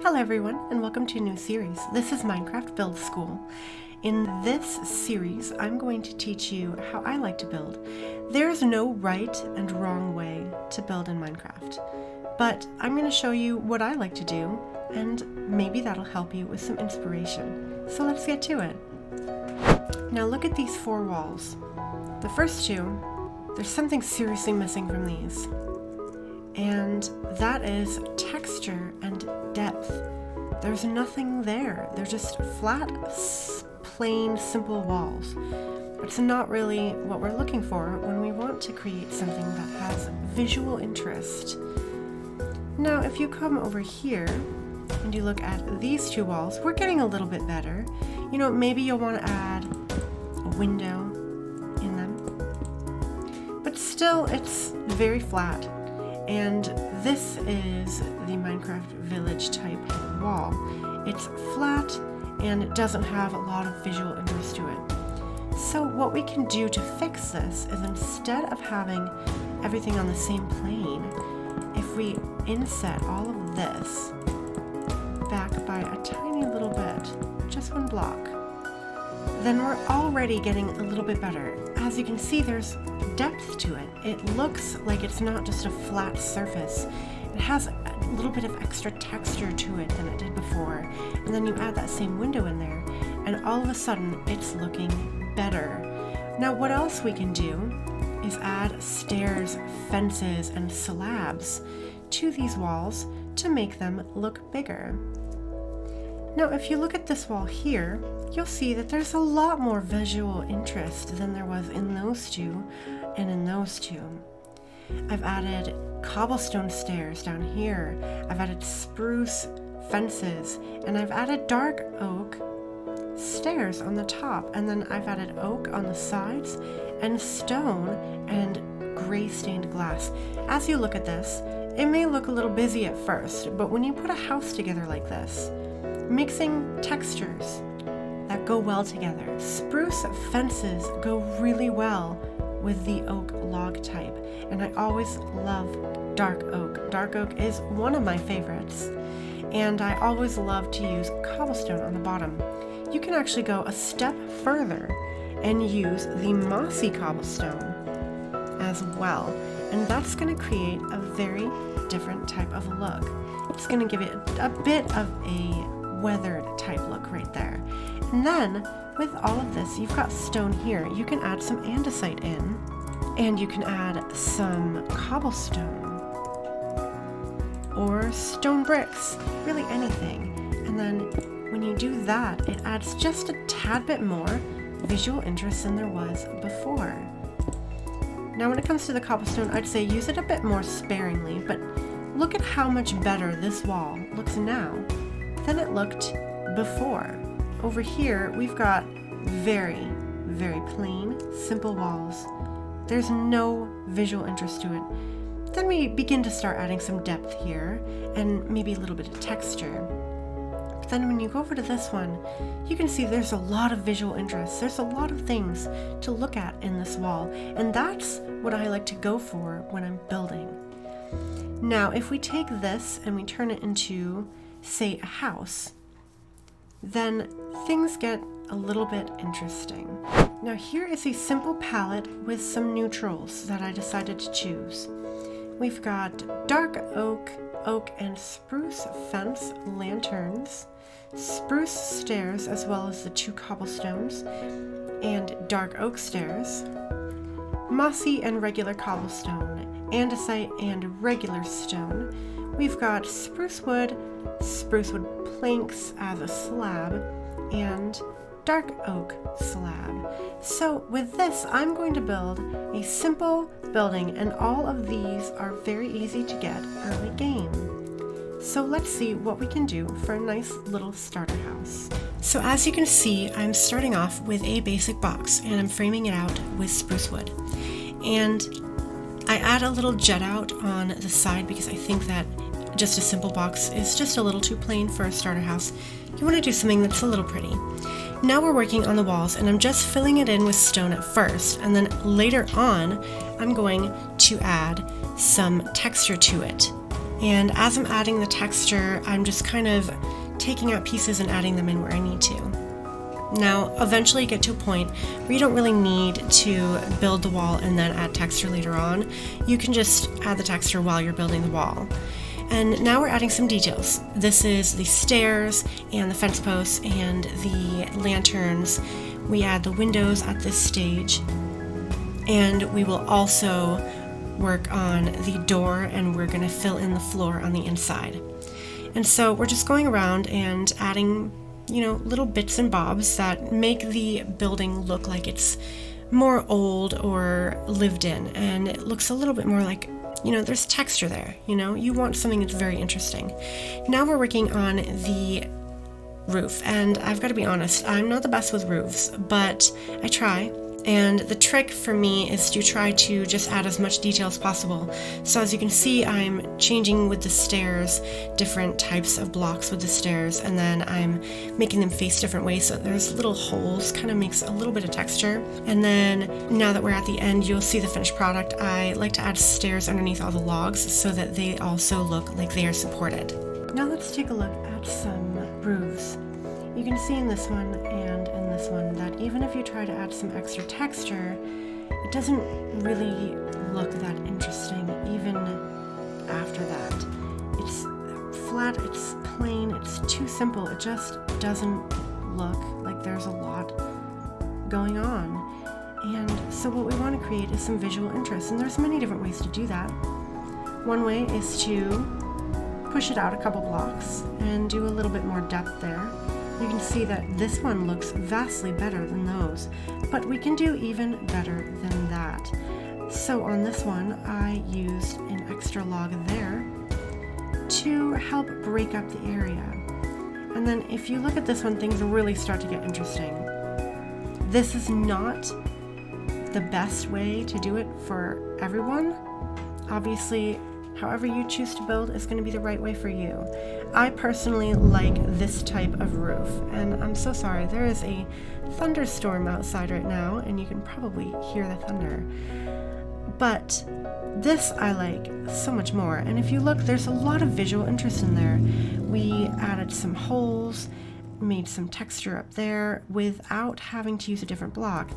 Hello everyone, and welcome to a new series. This is Minecraft Build School. In this series, I'm going to teach you how I like to build. There's no right and wrong way to build in Minecraft, but I'm going to show you what I like to do, and maybe that'll help you with some inspiration. So let's get to it. Now look at these four walls. The first two, there's something seriously missing from these. And that is texture and depth. There's nothing there. They're just flat, plain, simple walls. It's not really what we're looking for when we want to create something that has visual interest. Now, if you come over here and you look at these two walls, we're getting a little bit better. You know, maybe you'll want to add a window in them. But still, it's very flat. And this is the Minecraft village type wall. It's flat and it doesn't have a lot of visual interest to it. So what we can do to fix this is, instead of having everything on the same plane, if we inset all of this back by a tiny little bit, just one block, then we're already getting a little bit better. As you can see, there's depth to it. It looks like it's not just a flat surface. It has a little bit of extra texture to it than it did before. And then you add that same window in there, and all of a sudden it's looking better. Now what else we can do is add stairs, fences, and slabs to these walls to make them look bigger. Now if you look at this wall here, you'll see that there's a lot more visual interest than there was in those two and in those two. I've added cobblestone stairs down here, I've added spruce fences, and I've added dark oak stairs on the top, and then I've added oak on the sides, and stone and gray stained glass. As you look at this, it may look a little busy at first, but when you put a house together like this, mixing textures that go well together. Spruce fences go really well with the oak log type, and I always love dark oak. Dark oak is one of my favorites, and I always love to use cobblestone on the bottom. You can actually go a step further and use the mossy cobblestone as well, and that's going to create a very different type of look. It's going to give it a bit of a weathered type look right there. And then with all of this, you've got stone here. You can add some andesite in, and you can add some cobblestone or stone bricks, really anything. And then when you do that, it adds just a tad bit more visual interest than there was before. Now when it comes to the cobblestone, I'd say use it a bit more sparingly, but look at how much better this wall looks now than it looked before. Over here, we've got very, very plain, simple walls. There's no visual interest to it. Then we begin to start adding some depth here and maybe a little bit of texture. But then when you go over to this one, you can see there's a lot of visual interest. There's a lot of things to look at in this wall, and that's what I like to go for when I'm building. Now, if we take this and we turn it into, say, a house, then things get a little bit interesting. Now here is a simple palette with some neutrals that I decided to choose. We've got dark oak, oak and spruce fence lanterns, spruce stairs as well as the two cobblestones, and dark oak stairs, mossy and regular cobblestone, andesite and regular stone. We've got spruce wood planks as a slab, and dark oak slab. So with this, I'm going to build a simple building, and all of these are very easy to get early game. So let's see what we can do for a nice little starter house. So as you can see, I'm starting off with a basic box, and I'm framing it out with spruce wood. And I add a little jut out on the side because I think that just a simple box is just a little too plain for a starter house. You want to do something that's a little pretty. Now we're working on the walls, and I'm just filling it in with stone at first, and then later on I'm going to add some texture to it. And as I'm adding the texture, I'm just kind of taking out pieces and adding them in where I need to. Now, eventually you get to a point where you don't really need to build the wall and then add texture later on. You can just add the texture while you're building the wall. And now we're adding some details. This is the stairs and the fence posts and the lanterns. We add the windows at this stage. And we will also work on the door, and we're going to fill in the floor on the inside. And so we're just going around and adding, little bits and bobs that make the building look like it's more old or lived in, and it looks a little bit more like, there's texture there. You want something that's very interesting. Now we're working on the roof, and I've got to be honest, I'm not the best with roofs, but I try. And the trick for me is to try to just add as much detail as possible. So as you can see, I'm changing with the stairs, different types of blocks with the stairs, and then I'm making them face different ways so there's little holes, kind of makes a little bit of texture. And then now that we're at the end, you'll see the finished product. I like to add stairs underneath all the logs so that they also look like they are supported. Now let's take a look at some roofs. You can see in this one and in this one that even if you try to add some extra texture, it doesn't really look that interesting even after that. It's flat, it's plain, it's too simple. It just doesn't look like there's a lot going on. And so what we want to create is some visual interest, and there's many different ways to do that. One way is to push it out a couple blocks and do a little bit more depth there. You can see that this one looks vastly better than those, but we can do even better than that. So on this one, I used an extra log there to help break up the area. And then if you look at this one, things really start to get interesting. This is not the best way to do it for everyone. Obviously, however you choose to build is going to be the right way for you. I personally like this type of roof, and I'm so sorry, there is a thunderstorm outside right now, and you can probably hear the thunder. But this I like so much more, and if you look, there's a lot of visual interest in there. We added some holes, made some texture up there without having to use a different block.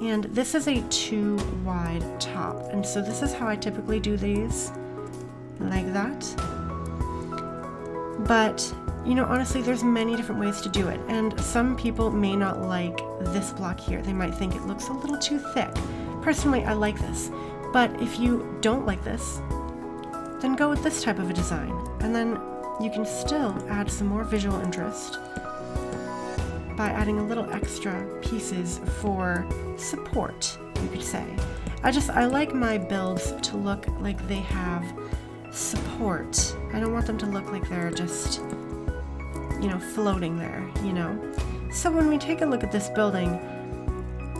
And this is a 2 wide top, and so this is how I typically do these. Like that. But honestly, there's many different ways to do it, and some people may not like this block here. They might think it looks a little too thick. Personally, I like this, but if you don't like this, then go with this type of a design, and then you can still add some more visual interest by adding a little extra pieces for support, you could say. I like my builds to look like they have support. I don't want them to look like they're just, floating there, So when we take a look at this building,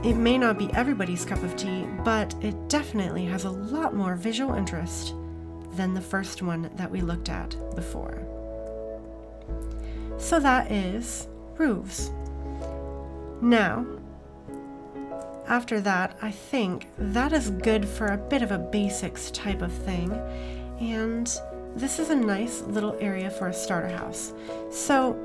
it may not be everybody's cup of tea, but it definitely has a lot more visual interest than the first one that we looked at before. So that is roofs. Now, after that, I think that is good for a bit of a basics type of thing. And this is a nice little area for a starter house. So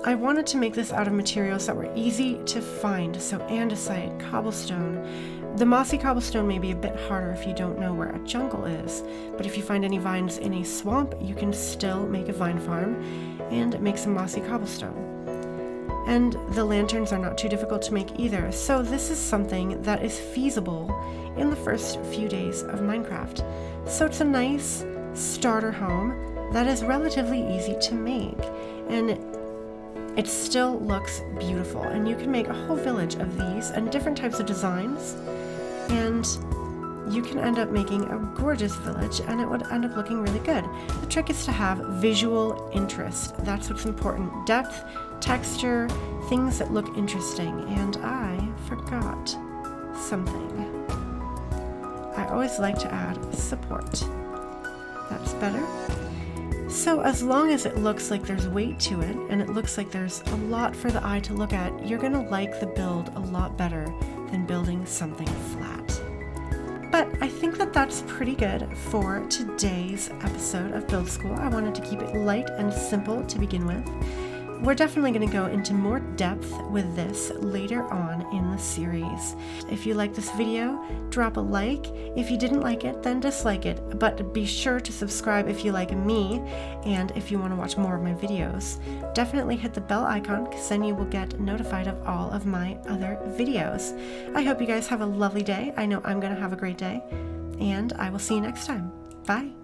I wanted to make this out of materials that were easy to find. So andesite, cobblestone. The mossy cobblestone may be a bit harder if you don't know where a jungle is, but if you find any vines in a swamp, you can still make a vine farm and make some mossy cobblestone. And the lanterns are not too difficult to make either. So this is something that is feasible in the first few days of Minecraft. So it's a nice starter home that is relatively easy to make, and it still looks beautiful, and you can make a whole village of these and different types of designs, and you can end up making a gorgeous village, and it would end up looking really good. The trick is to have visual interest. That's what's important. Depth, texture, things that look interesting. And I forgot something. I always like to add support. That's better. So as long as it looks like there's weight to it, and it looks like there's a lot for the eye to look at, you're going to like the build a lot better than building something flat. But I think that that's pretty good for today's episode of Build School. I wanted to keep it light and simple to begin with. We're definitely going to go into more depth with this later on in the series. If you like this video, drop a like. If you didn't like it, then dislike it. But be sure to subscribe if you like me and if you want to watch more of my videos. Definitely hit the bell icon because then you will get notified of all of my other videos. I hope you guys have a lovely day. I know I'm going to have a great day. And I will see you next time. Bye.